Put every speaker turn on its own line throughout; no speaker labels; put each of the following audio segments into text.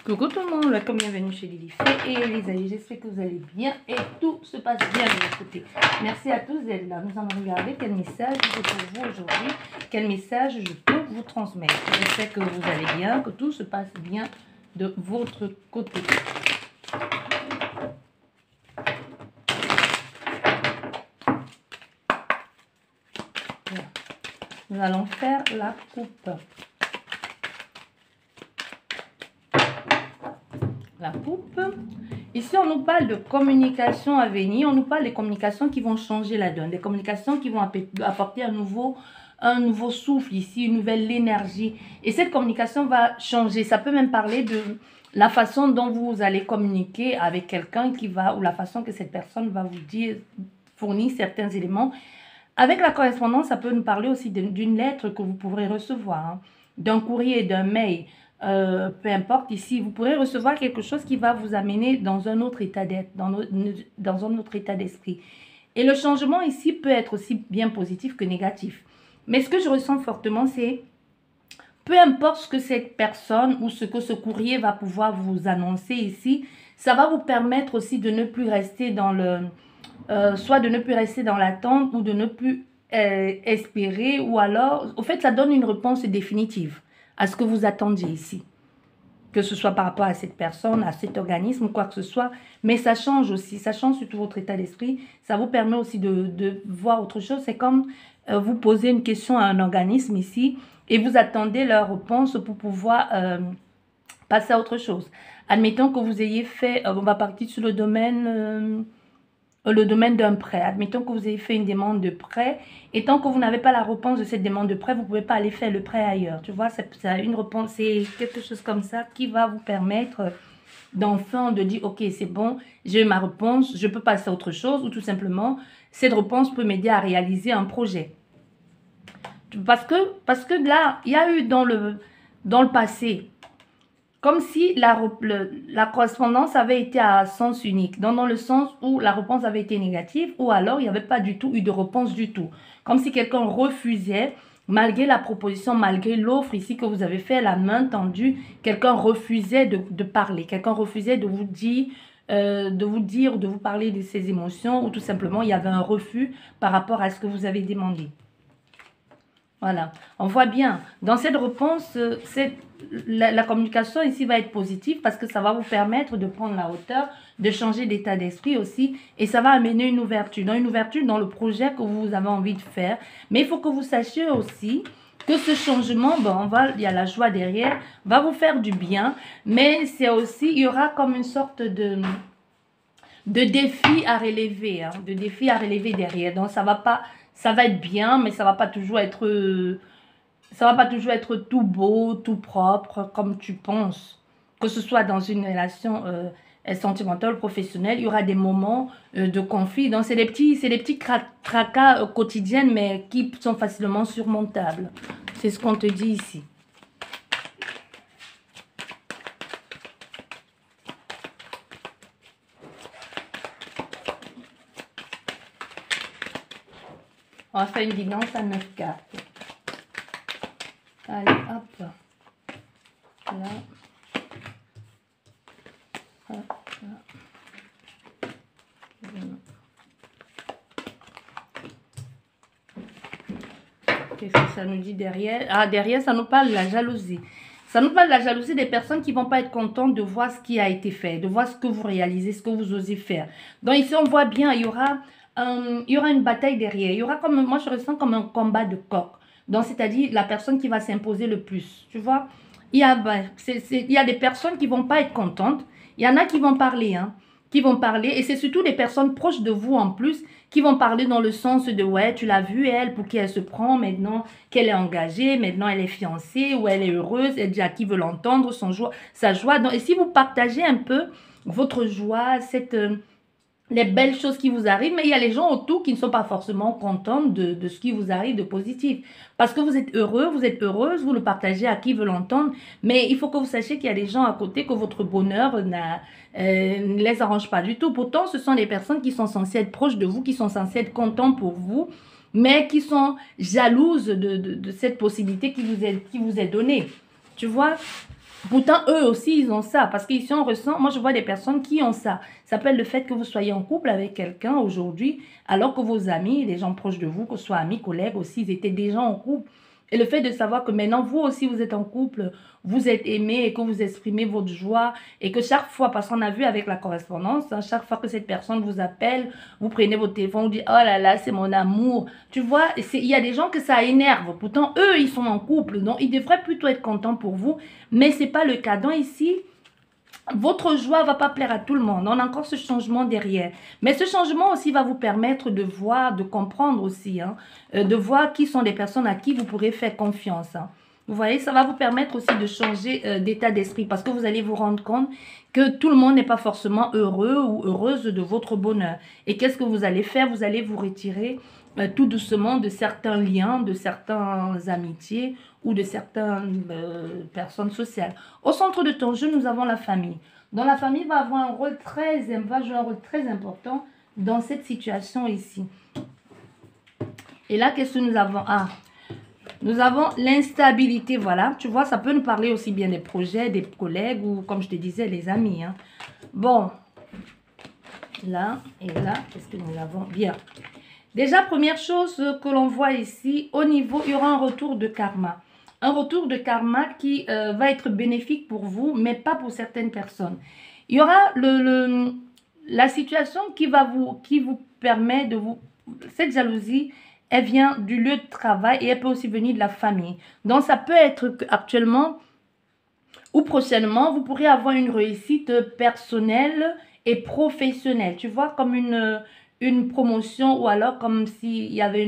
Coucou tout le monde, welcome, bienvenue chez Lily Fée et Elisabeth. J'espère que vous allez bien et tout se passe bien de votre côté. Merci à tous d'être là. Nous allons regarder quel message j'ai pour vous aujourd'hui, quel message je peux vous transmettre. J'espère que vous allez bien, que tout se passe bien de votre côté. Voilà. Nous allons faire la coupe. La coupe. Ici, on nous parle de communication à venir. On nous parle des communications qui vont changer la donne. Des communications qui vont apporter un nouveau souffle ici, une nouvelle énergie. Et cette communication va changer. Ça peut même parler de la façon dont vous allez communiquer avec quelqu'un qui va, ou la façon que cette personne va vous dire, fournir certains éléments. Avec la correspondance, ça peut nous parler aussi d'une lettre que vous pourrez recevoir, hein, d'un courrier, d'un mail. Peu importe, ici, vous pourrez recevoir quelque chose qui va vous amener dans un autre état d'être, dans un autre état d'esprit. Et le changement ici peut être aussi bien positif que négatif. Mais ce que je ressens fortement, c'est peu importe ce que cette personne ou ce que ce courrier va pouvoir vous annoncer ici, ça va vous permettre aussi de ne plus rester dans soit de ne plus rester dans l'attente ou de ne plus espérer, ou alors, au fait, ça donne une réponse définitive à ce que vous attendiez ici. Que ce soit par rapport à cette personne, à cet organisme, quoi que ce soit. Mais ça change aussi, ça change surtout votre état d'esprit. Ça vous permet aussi de voir autre chose. C'est comme vous posez une question à un organisme ici et vous attendez leur réponse pour pouvoir passer à autre chose. Admettons que vous ayez fait, on va partir sur le domaine d'un prêt. Admettons que vous ayez fait une demande de prêt et tant que vous n'avez pas la réponse de cette demande de prêt, vous ne pouvez pas aller faire le prêt ailleurs. Tu vois, c'est une réponse, c'est quelque chose comme ça qui va vous permettre d'enfin de dire, ok, c'est bon, j'ai eu ma réponse, je peux passer à autre chose, ou tout simplement, cette réponse peut m'aider à réaliser un projet. Parce que là, il y a eu dans le passé, comme si la correspondance avait été à sens unique, dans le sens où la réponse avait été négative, ou alors il n'y avait pas du tout eu de réponse du tout. Comme si quelqu'un refusait, malgré la proposition, malgré l'offre ici que vous avez fait, la main tendue, quelqu'un refusait de parler, quelqu'un refusait de vous dire, de vous parler de ses émotions, ou tout simplement il y avait un refus par rapport à ce que vous avez demandé. Voilà, on voit bien, dans cette réponse, la communication ici va être positive parce que ça va vous permettre de prendre la hauteur, de changer d'état d'esprit aussi, et ça va amener une ouverture dans le projet que vous avez envie de faire. Mais il faut que vous sachiez aussi que ce changement, bon, il y a la joie derrière, va vous faire du bien, mais c'est aussi, il y aura comme une sorte de défi à relever, hein, de défi à relever derrière. Donc ça va être bien, mais ça va pas toujours être tout beau, tout propre comme tu penses. Que ce soit dans une relation sentimentale, professionnelle, il y aura des moments de conflit. Donc c'est des petits tracas quotidiens, mais qui sont facilement surmontables. C'est ce qu'on te dit ici. On va faire une guidance à 9 cartes. Allez, hop. Là. Hop, là. Qu'est-ce que ça nous dit derrière? Ah, derrière, ça nous parle de la jalousie. Ça nous parle de la jalousie des personnes qui ne vont pas être contentes de voir ce qui a été fait, de voir ce que vous réalisez, ce que vous osez faire. Donc ici, on voit bien, il y aura une bataille derrière. Il y aura comme, moi je ressens comme un combat de coq. Donc c'est-à-dire la personne qui va s'imposer le plus. Tu vois, il y a des personnes qui vont pas être contentes. Il y en a qui vont parler, hein, qui vont parler. Et c'est surtout des personnes proches de vous en plus qui vont parler dans le sens de, ouais, tu l'as vu elle, pour qui elle se prend maintenant, qu'elle est engagée, maintenant elle est fiancée, ou elle est heureuse, elle dit à qui veut l'entendre, sa joie. Donc, et si vous partagez un peu votre joie, les belles choses qui vous arrivent, mais il y a les gens autour qui ne sont pas forcément contents de ce qui vous arrive de positif. Parce que vous êtes heureux, vous êtes heureuse, vous le partagez à qui veut l'entendre, mais il faut que vous sachiez qu'il y a des gens à côté que votre bonheur ne les arrange pas du tout. Pourtant, ce sont des personnes qui sont censées être proches de vous, qui sont censées être contentes pour vous, mais qui sont jalouses de cette possibilité qui vous est donnée. Tu vois? Pourtant, eux aussi, ils ont ça. Parce qu'ici, on ressent, moi, je vois des personnes qui ont ça. Ça s'appelle le fait que vous soyez en couple avec quelqu'un aujourd'hui, alors que vos amis, les gens proches de vous, que ce soit amis, collègues aussi, ils étaient déjà en couple. Et le fait de savoir que maintenant, vous aussi, vous êtes en couple, vous êtes aimé et que vous exprimez votre joie et que chaque fois, parce qu'on a vu avec la correspondance, hein, chaque fois que cette personne vous appelle, vous prenez votre téléphone, vous dites, oh là là, c'est mon amour. Tu vois, il y a des gens que ça énerve. Pourtant, eux, ils sont en couple. Donc, ils devraient plutôt être contents pour vous. Mais ce n'est pas le cas. Donc ici, votre joie ne va pas plaire à tout le monde. On a encore ce changement derrière. Mais ce changement aussi va vous permettre de voir, de comprendre aussi, hein, de voir qui sont les personnes à qui vous pourrez faire confiance. Hein. Vous voyez, ça va vous permettre aussi de changer d'état d'esprit parce que vous allez vous rendre compte que tout le monde n'est pas forcément heureux ou heureuse de votre bonheur. Et qu'est-ce que vous allez faire? Vous allez vous retirer tout doucement de certains liens, de certaines amitiés ou de certaines personnes sociales. Au centre de ton jeu, nous avons la famille. Donc la famille va avoir va jouer un rôle très important dans cette situation ici. Et là, qu'est-ce que nous avons? Ah, nous avons l'instabilité, voilà. Tu vois, ça peut nous parler aussi bien des projets, des collègues ou, comme je te disais, les amis. Hein. Bon, là et là, qu'est-ce que nous avons? Bien. Déjà, première chose que l'on voit ici, au niveau, il y aura un retour de karma. Un retour de karma qui va être bénéfique pour vous, mais pas pour certaines personnes. Il y aura la situation qui vous permet de vous... Cette jalousie, elle vient du lieu de travail et elle peut aussi venir de la famille. Donc, ça peut être actuellement ou prochainement, vous pourrez avoir une réussite personnelle et professionnelle. Tu vois, comme une promotion ou alors comme s'il y avait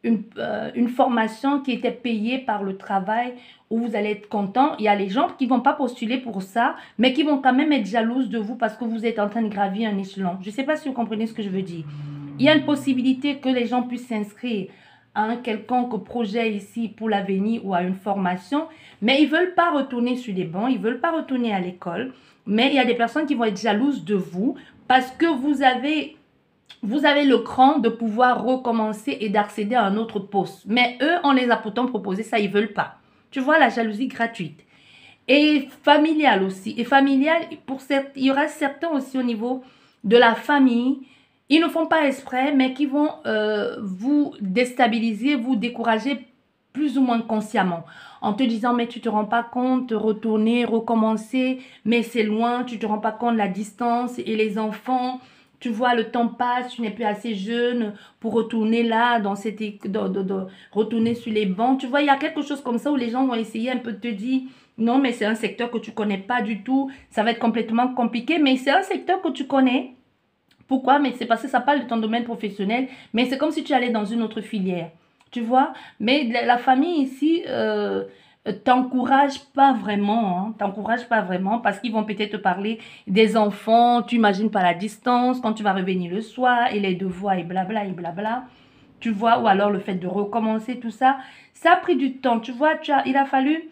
une formation qui était payée par le travail où vous allez être content. Il y a les gens qui ne vont pas postuler pour ça, mais qui vont quand même être jalouses de vous parce que vous êtes en train de gravir un échelon. Je ne sais pas si vous comprenez ce que je veux dire. Il y a une possibilité que les gens puissent s'inscrire à un quelconque projet ici pour l'avenir ou à une formation, mais ils ne veulent pas retourner sur les bancs, ils ne veulent pas retourner à l'école. Mais il y a des personnes qui vont être jalouses de vous parce que vous avez le cran de pouvoir recommencer et d'accéder à un autre poste. Mais eux, on les a pourtant proposé ça, ils ne veulent pas. Tu vois, la jalousie gratuite. Et familiale aussi. Et familiale, il y aura certains aussi au niveau de la famille. Ils ne font pas exprès, mais qui vont vous déstabiliser, vous décourager plus ou moins consciemment. En te disant, mais tu ne te rends pas compte, retourner, recommencer, mais c'est loin, tu ne te rends pas compte de la distance et les enfants. Tu vois, le temps passe, tu n'es plus assez jeune pour retourner là, retourner sur les bancs. Tu vois, il y a quelque chose comme ça où les gens vont essayer un peu de te dire, non, mais c'est un secteur que tu ne connais pas du tout, ça va être complètement compliqué, mais c'est un secteur que tu connais. Pourquoi? Mais c'est parce que ça parle de ton domaine professionnel, mais c'est comme si tu allais dans une autre filière. Tu vois? Mais la famille ici t'encourage pas vraiment. Hein, t'encourage pas vraiment parce qu'ils vont peut-être te parler des enfants. Tu imagines pas la distance quand tu vas revenir le soir et les devoirs et blabla et blabla. Tu vois? Ou alors le fait de recommencer tout ça. Ça a pris du temps. Tu vois? Il a fallu...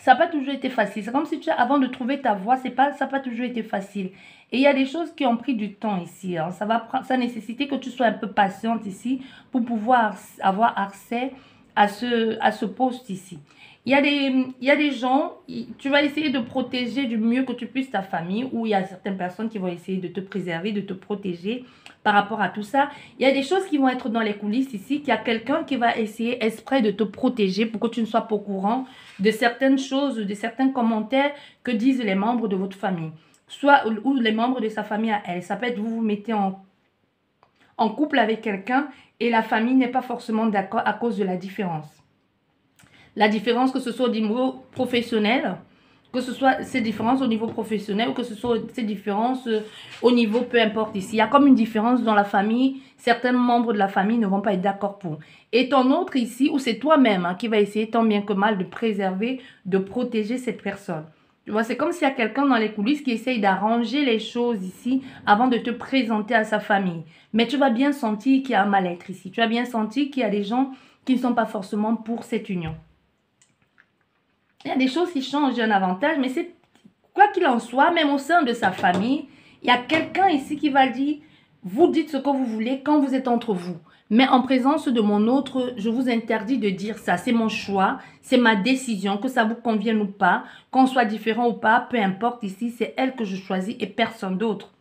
Ça n'a pas toujours été facile. C'est comme si avant de trouver ta voie, ça n'a pas toujours été facile. Et il y a des choses qui ont pris du temps ici. Hein. Ça nécessité que tu sois un peu patiente ici pour pouvoir avoir accès à ce poste ici. Il y a des gens, tu vas essayer de protéger du mieux que tu puisses ta famille, ou il y a certaines personnes qui vont essayer de te préserver, de te protéger par rapport à tout ça. Il y a des choses qui vont être dans les coulisses ici, qu'il y a quelqu'un qui va essayer exprès de te protéger pour que tu ne sois pas au courant de certaines choses, de certains commentaires que disent les membres de votre famille. Soit ou les membres de sa famille à elle. Ça peut être vous mettez en couple avec quelqu'un et la famille n'est pas forcément d'accord à cause de la différence. La différence, que ce soit au niveau professionnel, que ce soit ces différences au niveau professionnel ou que ce soit ces différences au niveau, peu importe ici. Il y a comme une différence dans la famille. Certains membres de la famille ne vont pas être d'accord pour. Et ton autre ici, ou c'est toi-même hein, qui va essayer tant bien que mal de préserver, de protéger cette personne. Tu vois, c'est comme s'il y a quelqu'un dans les coulisses qui essaye d'arranger les choses ici avant de te présenter à sa famille. Mais tu vas bien sentir qu'il y a un mal-être ici. Tu vas bien sentir qu'il y a des gens qui ne sont pas forcément pour cette union. Il y a des choses qui changent d'un avantage, mais c'est quoi qu'il en soit, même au sein de sa famille, il y a quelqu'un ici qui va dire, vous dites ce que vous voulez quand vous êtes entre vous. Mais en présence de mon autre, je vous interdis de dire ça. C'est mon choix, c'est ma décision, que ça vous convienne ou pas, qu'on soit différent ou pas, peu importe ici, c'est elle que je choisis et personne d'autre.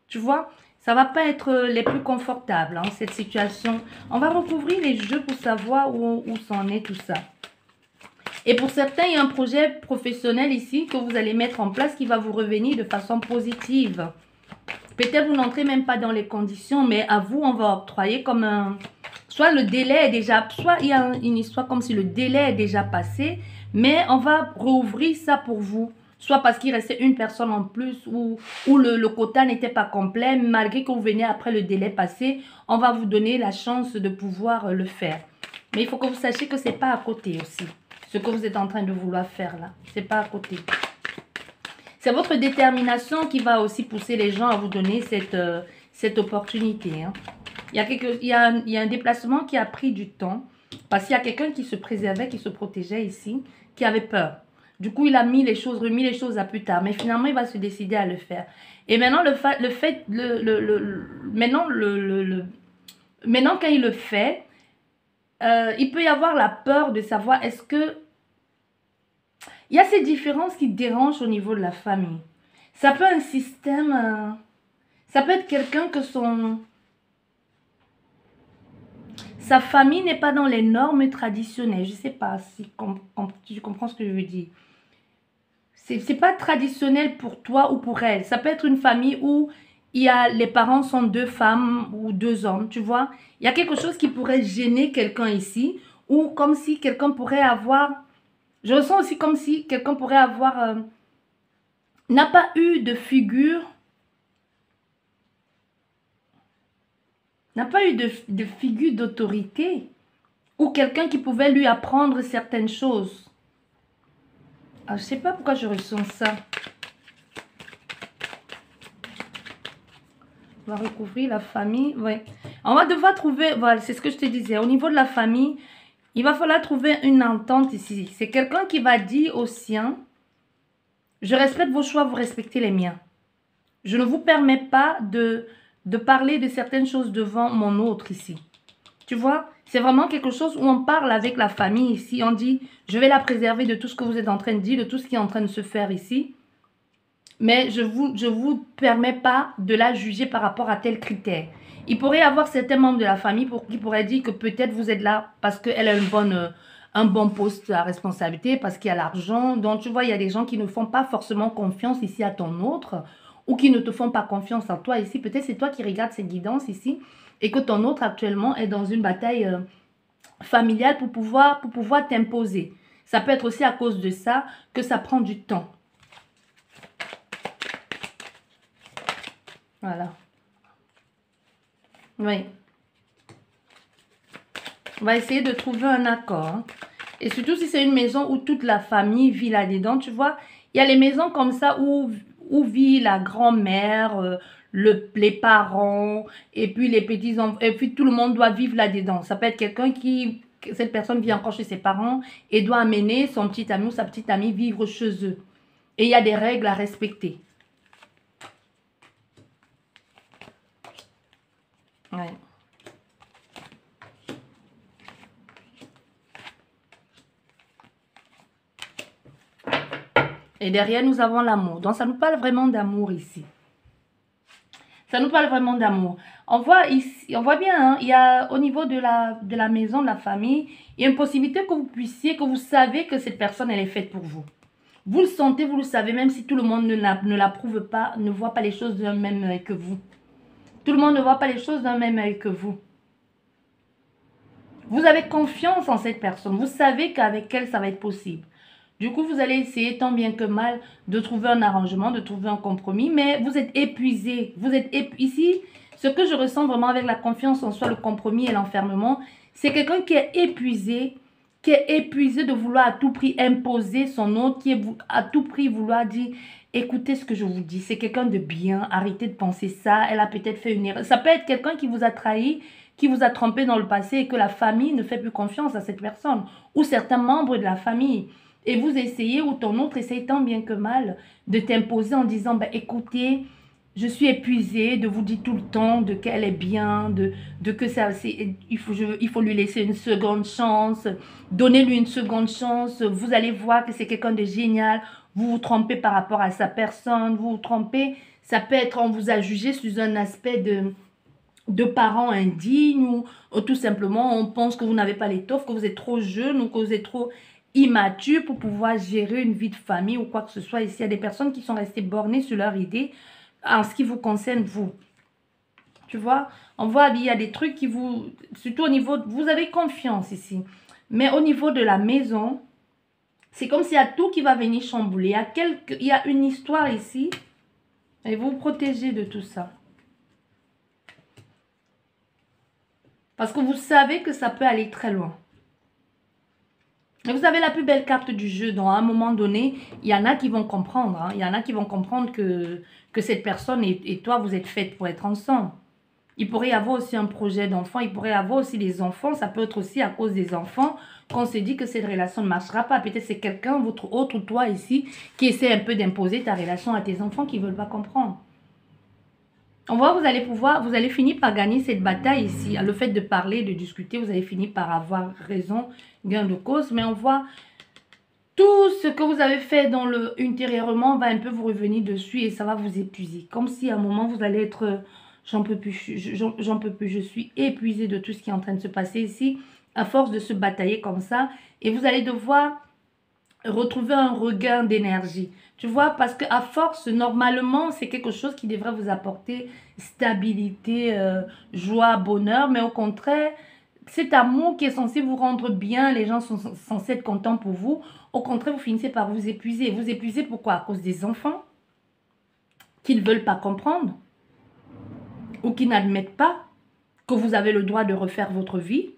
Tu vois, ça va pas être les plus confortables, hein, cette situation. On va recouvrir les jeux pour savoir où c'en est tout ça. Et pour certains, il y a un projet professionnel ici que vous allez mettre en place qui va vous revenir de façon positive. Peut-être vous n'entrez même pas dans les conditions, mais à vous, on va octroyer comme un... Soit le délai est déjà... Soit il y a une histoire comme si le délai est déjà passé, mais on va rouvrir ça pour vous. Soit parce qu'il restait une personne en plus ou le quota n'était pas complet. Malgré que vous venez après le délai passé, on va vous donner la chance de pouvoir le faire. Mais il faut que vous sachiez que ce n'est pas à côté aussi. Ce que vous êtes en train de vouloir faire là, ce n'est pas à côté. C'est votre détermination qui va aussi pousser les gens à vous donner cette opportunité. Hein. Il y a un déplacement qui a pris du temps parce qu'il y a quelqu'un qui se préservait, qui se protégeait ici, qui avait peur. Du coup, il a remis les choses à plus tard. Mais finalement, il va se décider à le faire. Et maintenant, maintenant quand il le fait, il peut y avoir la peur de savoir est-ce que... Il y a ces différences qui dérangent au niveau de la famille. Ça peut être un système... ça peut être quelqu'un que sa famille n'est pas dans les normes traditionnelles. Je ne sais pas si tu comprends ce que je veux dire. C'est pas traditionnel pour toi ou pour elle. Ça peut être une famille où les parents sont 2 femmes ou 2 hommes, tu vois. Il y a quelque chose qui pourrait gêner quelqu'un ici. Ou comme si quelqu'un pourrait avoir... Je ressens aussi comme si quelqu'un pourrait avoir... n'a pas eu de figure... N'a pas eu de figure d'autorité. Ou quelqu'un qui pouvait lui apprendre certaines choses. Ah, je ne sais pas pourquoi je ressens ça. On va recouvrir la famille. Ouais. On va devoir trouver... Voilà, c'est ce que je te disais. Au niveau de la famille... Il va falloir trouver une entente ici. C'est quelqu'un qui va dire aux siens, je respecte vos choix, vous respectez les miens. Je ne vous permets pas de parler de certaines choses devant mon autre ici. Tu vois, c'est vraiment quelque chose où on parle avec la famille ici. On dit, je vais la préserver de tout ce que vous êtes en train de dire, de tout ce qui est en train de se faire ici. Mais je vous permets pas de la juger par rapport à tel critère. Il pourrait y avoir certains membres de la famille qui pourraient dire que peut-être vous êtes là parce qu'elle a un bon poste à responsabilité, parce qu'il y a l'argent. Donc, tu vois, il y a des gens qui ne font pas forcément confiance ici à ton autre ou qui ne te font pas confiance en toi ici. Peut-être c'est toi qui regardes ces guidances ici et que ton autre actuellement est dans une bataille familiale pour pouvoir t'imposer. Ça peut être aussi à cause de ça que ça prend du temps. Voilà. Oui. On va essayer de trouver un accord. Hein. Et surtout si c'est une maison où toute la famille vit là-dedans. Tu vois, il y a les maisons comme ça où vit la grand-mère, les parents, et puis les petits-enfants, et puis tout le monde doit vivre là-dedans. Ça peut être quelqu'un cette personne vit encore chez ses parents et doit amener son petit ami ou sa petite amie vivre chez eux. Et il y a des règles à respecter. Ouais. Et derrière, nous avons l'amour. Donc, ça nous parle vraiment d'amour ici. Ça nous parle vraiment d'amour. On voit ici, on voit bien, hein, il y a au niveau de la maison, de la famille, il y a une possibilité que vous savez que cette personne, elle est faite pour vous. Vous le sentez, vous le savez, même si tout le monde ne l'approuve pas, ne voit pas les choses d'un même œil que vous. Tout le monde ne voit pas les choses d'un même œil que vous. Vous avez confiance en cette personne. Vous savez qu'avec elle, ça va être possible. Du coup, vous allez essayer tant bien que mal de trouver un arrangement, de trouver un compromis. Mais vous êtes épuisé. Ici, ce que je ressens vraiment avec la confiance en soi, le compromis et l'enfermement, c'est quelqu'un qui est épuisé de vouloir à tout prix imposer son autre, qui est à tout prix vouloir dire, écoutez ce que je vous dis, c'est quelqu'un de bien, arrêtez de penser ça, elle a peut-être fait une erreur. Ça peut être quelqu'un qui vous a trahi, qui vous a trompé dans le passé et que la famille ne fait plus confiance à cette personne ou certains membres de la famille. Et vous essayez ou ton autre essaye tant bien que mal de t'imposer en disant, ben, écoutez, Je suis épuisée de vous dire tout le temps de qu'elle est bien, de que ça, il faut lui laisser une seconde chance. Donnez-lui une seconde chance. Vous allez voir que c'est quelqu'un de génial. Vous vous trompez par rapport à sa personne. Vous vous trompez. Ça peut être, on vous a jugé sous un aspect de parents indignes ou tout simplement on pense que vous n'avez pas l'étoffe, que vous êtes trop jeune ou que vous êtes trop immature pour pouvoir gérer une vie de famille ou quoi que ce soit. Ici, il y a des personnes qui sont restées bornées sur leur idée en ce qui vous concerne, vous. Tu vois, on voit, il y a des trucs qui vous... Surtout au niveau... Vous avez confiance ici. Mais au niveau de la maison, c'est comme s'il y a tout qui va venir chambouler. Il y a une histoire ici. Et vous vous protégez de tout ça. Parce que vous savez que ça peut aller très loin. Et vous avez la plus belle carte du jeu. Donc, à un moment donné, il y en a qui vont comprendre. Hein. Il y en a qui vont comprendre que cette personne et toi, vous êtes faites pour être ensemble. Il pourrait y avoir aussi un projet d'enfant. Il pourrait y avoir aussi des enfants. Ça peut être aussi à cause des enfants qu'on se dit que cette relation ne marchera pas. Peut-être c'est quelqu'un, votre autre toi ici, qui essaie un peu d'imposer ta relation à tes enfants qui ne veulent pas comprendre. On voit, vous allez finir par gagner cette bataille ici. Le fait de parler, de discuter, vous allez finir par avoir raison, gain de cause. Mais on voit tout ce que vous avez fait dans intérieurement va un peu vous revenir dessus et ça va vous épuiser. Comme si à un moment vous allez être, j'en peux plus, je suis épuisée de tout ce qui est en train de se passer ici. À force de se batailler comme ça. Et vous allez devoir retrouver un regain d'énergie. Tu vois, parce qu'à force, normalement, c'est quelque chose qui devrait vous apporter stabilité, joie, bonheur. Mais au contraire, cet amour qui est censé vous rendre bien, les gens sont censés être contents pour vous. Au contraire, vous finissez par vous épuiser. Vous épuisez pourquoi? À cause des enfants qui ne veulent pas comprendre ou qui n'admettent pas que vous avez le droit de refaire votre vie.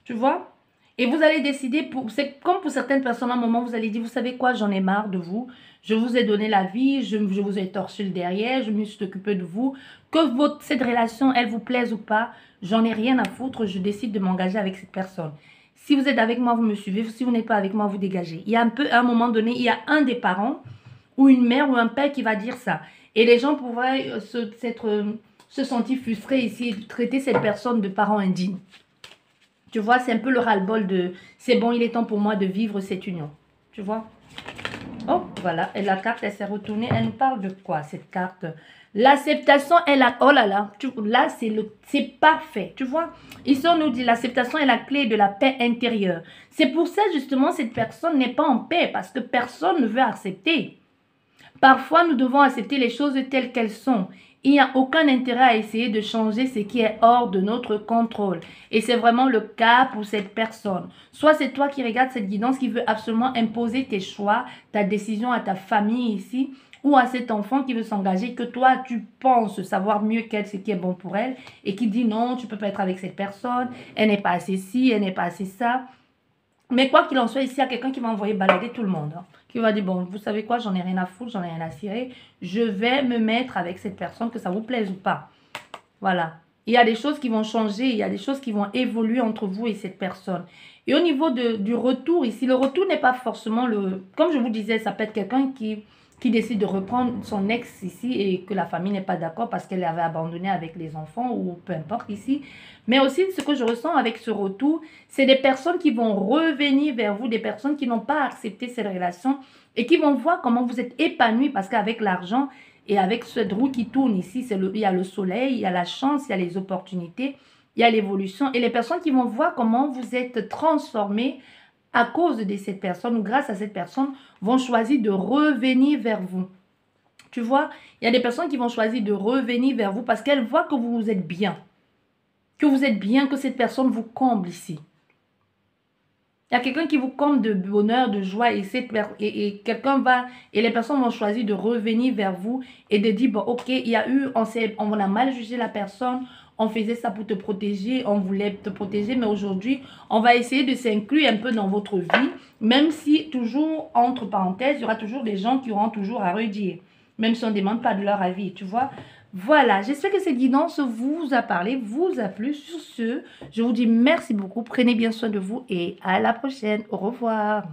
Tu vois? Et vous allez décider, c'est comme pour certaines personnes, à un moment, vous allez dire, vous savez quoi, j'en ai marre de vous. Je vous ai donné la vie, je vous ai torché le derrière, je me suis occupé de vous. Que cette relation, elle vous plaise ou pas, j'en ai rien à foutre, je décide de m'engager avec cette personne. Si vous êtes avec moi, vous me suivez. Si vous n'êtes pas avec moi, vous dégagez. Il y a à un moment donné, il y a un des parents ou une mère ou un père qui va dire ça. Et les gens pourraient se sentir frustrés ici et traiter cette personne de parent indigne. Tu vois, c'est un peu le ras-le-bol de « c'est bon, il est temps pour moi de vivre cette union ». Tu vois? Oh, voilà. Et la carte, elle s'est retournée. Elle nous parle de quoi, cette carte? L'acceptation est la... Oh là là. Là, c'est parfait. Tu vois? Ici, on nous dit l'acceptation est la clé de la paix intérieure. C'est pour ça, justement, cette personne n'est pas en paix parce que personne ne veut accepter. Parfois, nous devons accepter les choses telles qu'elles sont. Il n'y a aucun intérêt à essayer de changer ce qui est hors de notre contrôle. Et c'est vraiment le cas pour cette personne. Soit c'est toi qui regardes cette guidance qui veut absolument imposer tes choix, ta décision à ta famille ici, ou à cet enfant qui veut s'engager, que toi tu penses savoir mieux qu'elle ce qui est bon pour elle, et qui dit non, tu ne peux pas être avec cette personne, elle n'est pas assez ci, elle n'est pas assez ça. Mais quoi qu'il en soit, ici, il y a quelqu'un qui va envoyer balader tout le monde. Hein, qui va dire, bon, vous savez quoi, j'en ai rien à foutre, j'en ai rien à cirer. Je vais me mettre avec cette personne, que ça vous plaise ou pas. Voilà. Il y a des choses qui vont changer, il y a des choses qui vont évoluer entre vous et cette personne. Et au niveau du retour, ici, le retour n'est pas forcément le... Comme je vous disais, ça peut être quelqu'un qui décide de reprendre son ex ici et que la famille n'est pas d'accord parce qu'elle l'avait abandonné avec les enfants ou peu importe ici. Mais aussi, ce que je ressens avec ce retour, c'est des personnes qui vont revenir vers vous, des personnes qui n'ont pas accepté cette relation et qui vont voir comment vous êtes épanoui parce qu'avec l'argent et avec cette roue qui tourne ici, il y a le soleil, il y a la chance, il y a les opportunités, il y a l'évolution et les personnes qui vont voir comment vous êtes transformés à cause de cette personne ou grâce à cette personne, vont choisir de revenir vers vous. Tu vois, il y a des personnes qui vont choisir de revenir vers vous parce qu'elles voient que vous êtes bien. Que vous êtes bien, que cette personne vous comble ici. Il y a quelqu'un qui vous comble de bonheur, de joie et les personnes vont choisir de revenir vers vous et de dire, bon, ok, il y a eu, on a mal jugé la personne, on faisait ça pour te protéger, on voulait te protéger, mais aujourd'hui, on va essayer de s'inclure un peu dans votre vie, même si toujours, entre parenthèses, il y aura toujours des gens qui auront toujours à redire, même si on ne demande pas de leur avis, tu vois. Voilà, j'espère que cette guidance vous a parlé, vous a plu. Sur ce, je vous dis merci beaucoup, prenez bien soin de vous et à la prochaine. Au revoir.